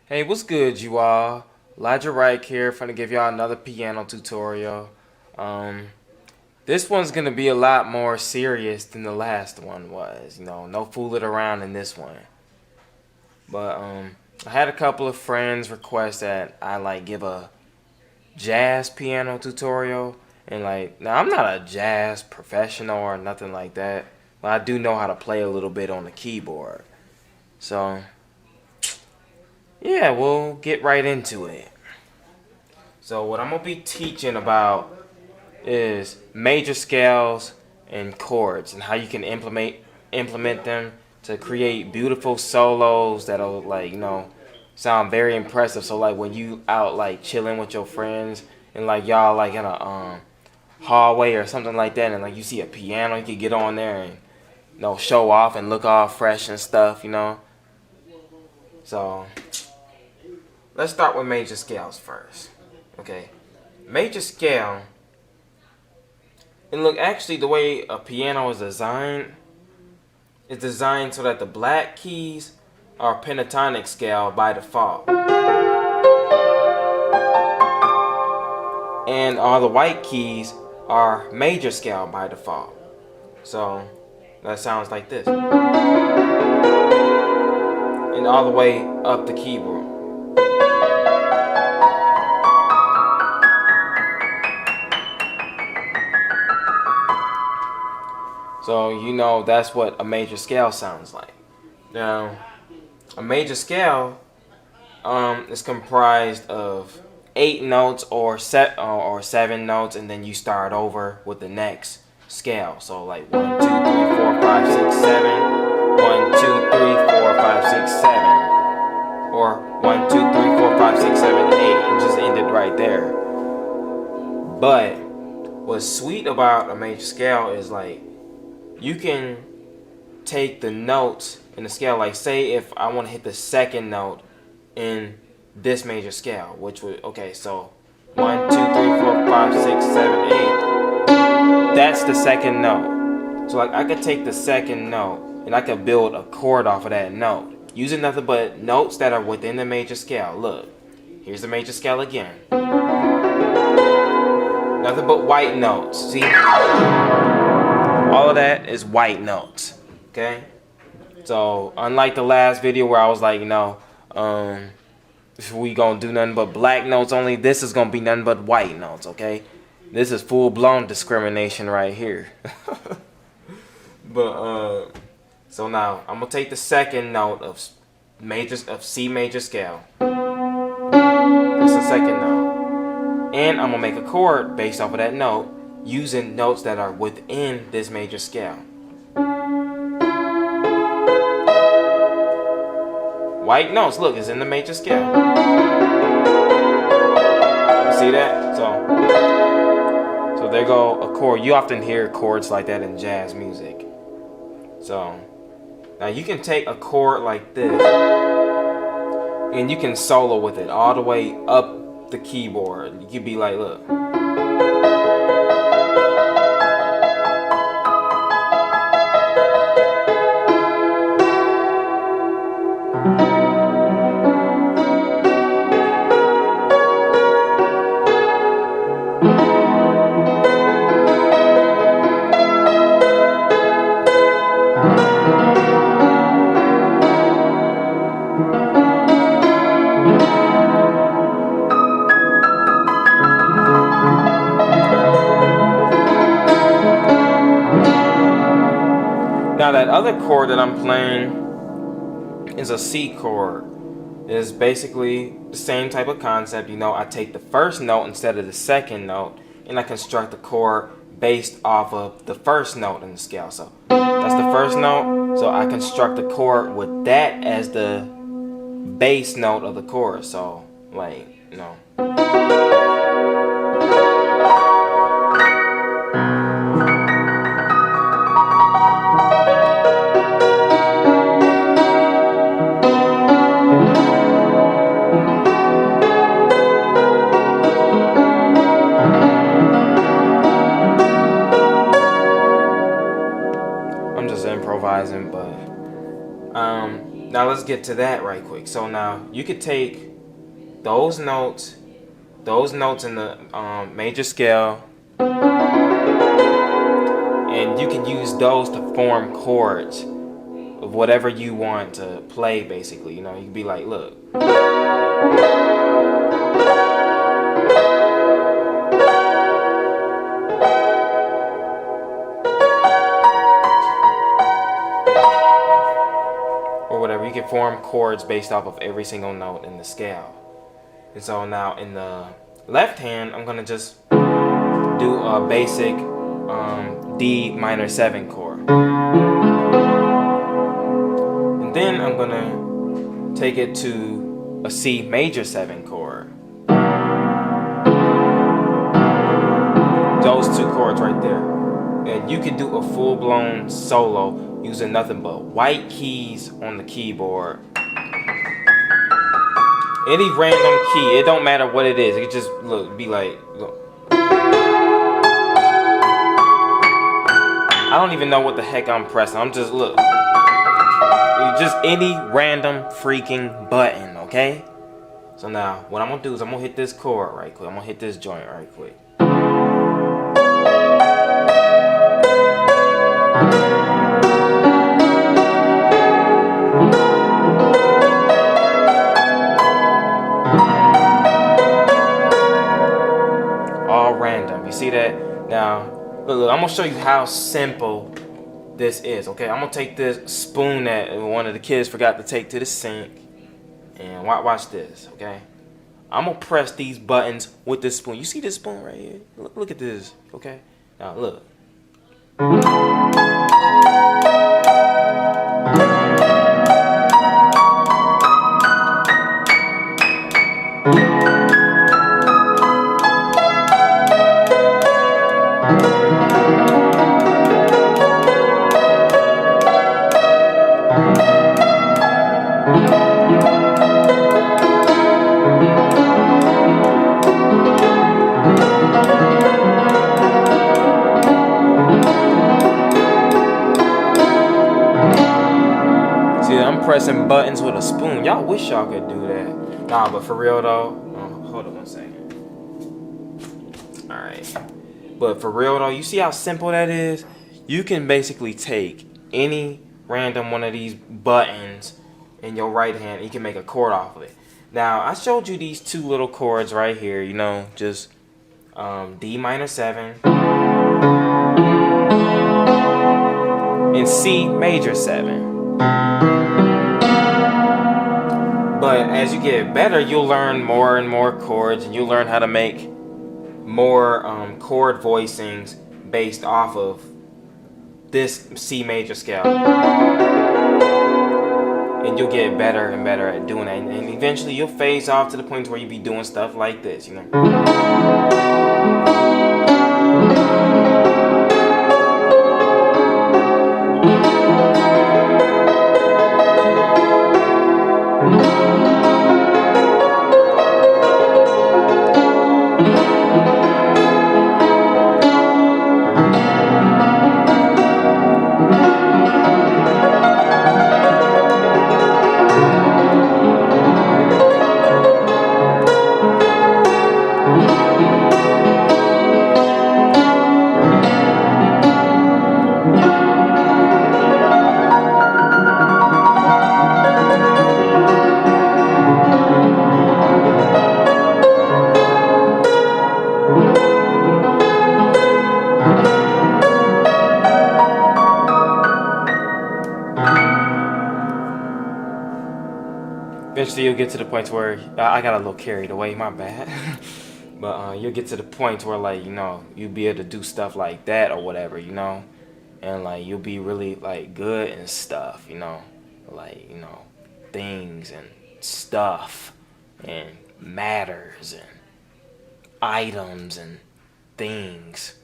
Hey, what's good, you all? Elijah Reich here, finna give y'all another piano tutorial. Um, this one's gonna be a lot more serious than the last one was. No fooling around in this one. But I had a couple of friends request that I give a jazz piano tutorial, and now I'm not a jazz professional or nothing like that, but I do know how to play a little bit on the keyboard. So yeah, we'll get right into it. So what I'm gonna be teaching about is major scales and chords and how you can implement them to create beautiful solos that'll sound very impressive. So when you out chilling with your friends and y'all in a hallway or something like that, and you see a piano, you can get on there and show off and look all fresh and stuff. So let's start with major scales first. Okay, major scale. And look, actually, the way a piano is designed, it's designed so that the black keys are pentatonic scale by default, and all the white keys are major scale by default. So that sounds like this, and all the way up the keyboard. So that's what a major scale sounds like. Now, a major scale is comprised of 8 notes or 7 notes, and then you start over with the next scale. So like 1, 2, 3, 4, 5, 6, 7. 1, 2, 3, 4, 5, 6, 7. Or 1, 2, 3, 4, 5, 6, 7, 8, and just end it right there. But what's sweet about a major scale is you can take the notes in the scale. Like say if I want to hit the second note in this major scale, which would, okay, so 1, 2, 3, 4, 5, 6, 7, 8. That's the second note. So I could take the second note and I could build a chord off of that note using nothing but notes that are within the major scale. Look, here's the major scale again. Nothing but white notes. See? All of that is white notes. Okay? So unlike the last video where I was like, if we gonna do nothing but black notes only, this is gonna be nothing but white notes, okay? This is full-blown discrimination right here. But so now I'm gonna take the second note of C major scale. That's the second note, and I'm gonna make a chord based off of that note using notes that are within this major scale. White notes, look, is in the major scale. You see that? So there go a chord. You often hear chords like that in jazz music. So now you can take a chord like this and you can solo with it all the way up the keyboard. You could be like, look. Now that other chord that I'm playing is a C chord. It's basically the same type of concept. I take the first note instead of the second note, and I construct a chord based off of the first note in the scale. So that's the first note. So I construct a chord with that as the bass note of the chord. So I'm just improvising, but now get to that right quick. So now you could take those notes in the major scale, and you can use those to form chords of whatever you want to play, basically. You know, you can be like, look. Or whatever. You can form chords based off of every single note in the scale. And so now in the left hand, I'm going to just do a basic D minor 7 chord. And then I'm going to take it to a C major 7 chord. Those two chords right there. And you can do a full-blown solo using nothing but white keys on the keyboard. Any random key, it don't matter what it is. It just be like, look. I don't even know what the heck I'm pressing. I'm just, look. Just any random freaking button, okay? So now, what I'm gonna do is I'm gonna hit this chord right quick. I'm gonna hit this joint right quick. All random. You see that? Now, look, I'm gonna show you how simple this is, okay? I'm gonna take this spoon that one of the kids forgot to take to the sink, and watch this, okay? I'm gonna press these buttons with this spoon. You see this spoon right here? Look at this, okay? Now look. Pressing buttons with a spoon. Y'all wish y'all could do that. Nah, but for real though, hold on 1 second. Alright. But for real though, you see how simple that is? You can basically take any random one of these buttons in your right hand and you can make a chord off of it. Now, I showed you these two little chords right here, you know, just D minor 7 and C major 7. But as you get better, you'll learn more and more chords, and you'll learn how to make more chord voicings based off of this C major scale. And you'll get better and better at doing that. And eventually you'll phase off to the point where you'll be doing stuff like this, you know. Eventually you'll get to the point where I got a little carried away, my bad. But you'll get to the point where, like, you know, you'll be able to do stuff like that or whatever, you know, and like you'll be really like good and stuff, you know, like, you know, things and stuff and matters and items and things.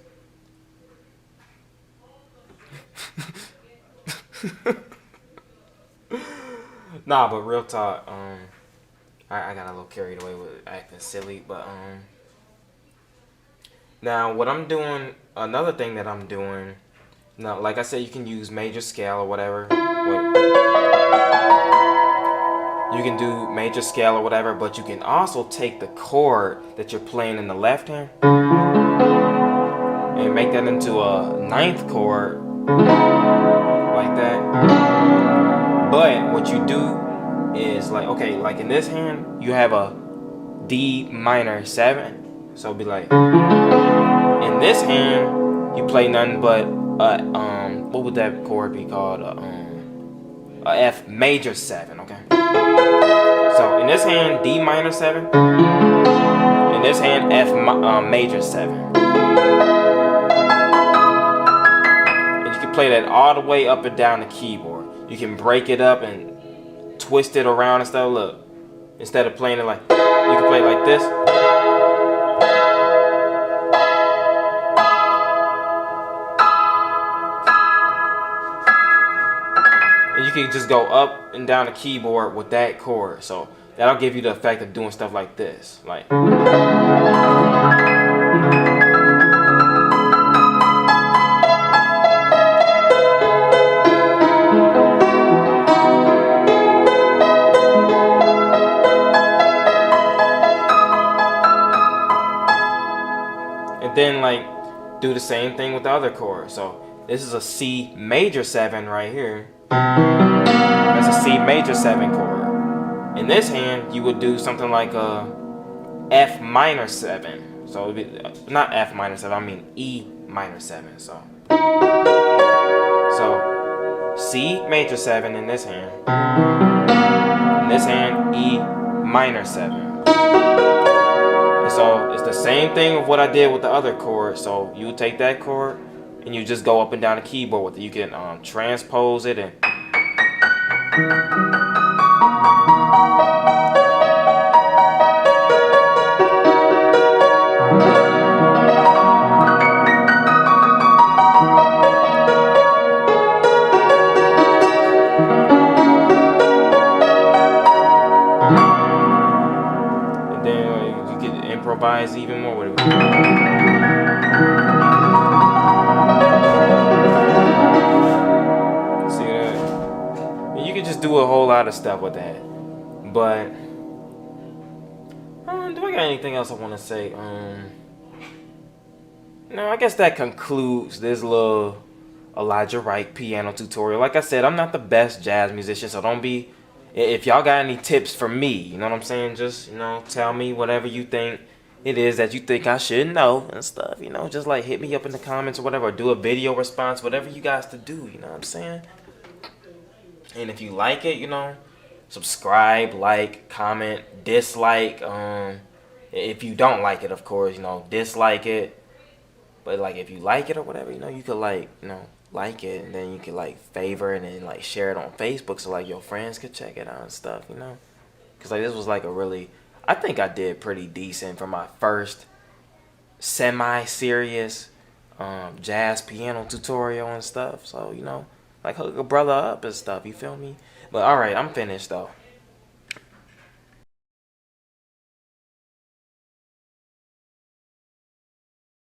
Nah, but real talk, I got a little carried away with acting silly, but now what I'm doing, another thing that I'm doing, now like I said, you can use major scale or whatever. Wait. You can do major scale or whatever, but you can also take the chord that you're playing in the left hand and make that into a ninth chord like that. But what you do is like, okay, like in this hand, you have a D minor 7. So it'd be like, in this hand, you play nothing but what would that chord be called? A F major 7, okay? So in this hand, D minor 7. In this hand, F major 7. And you can play that all the way up and down the keyboard. You can break it up and twist it around and stuff. Look, instead of playing it like, you can play it like this. And you can just go up and down the keyboard with that chord. So that'll give you the effect of doing stuff like this. Like. And then like do the same thing with the other chord. So this is a C major 7 right here. That's a C major 7 chord. In this hand, you would do something like a F minor 7. So it would be, not F minor 7, I mean E minor 7. So C major 7 in this hand. In this hand, E minor 7. And so it's the same thing of what I did with the other chord. So you take that chord and you just go up and down the keyboard with it. You can transpose it and improvise even more with it. See that? And you can just do a whole lot of stuff with that. But do I got anything else I want to say? No, I guess that concludes this little Elijah Wright piano tutorial. Like I said, I'm not the best jazz musician, so don't be. If y'all got any tips for me, you know what I'm saying? Just, tell me whatever you think it is that you think I should know and stuff, just like hit me up in the comments or whatever, or do a video response, whatever you guys to do, you know what I'm saying? And if you like it, subscribe, like, comment, dislike. If you don't like it, of course, dislike it. But like if you like it or whatever, you could like it, and then you could like favor it and like share it on Facebook so like your friends could check it out and stuff, Cause like this was like I think I did pretty decent for my first semi-serious jazz piano tutorial and stuff. So like hook a brother up and stuff. You feel me? But all right, I'm finished though.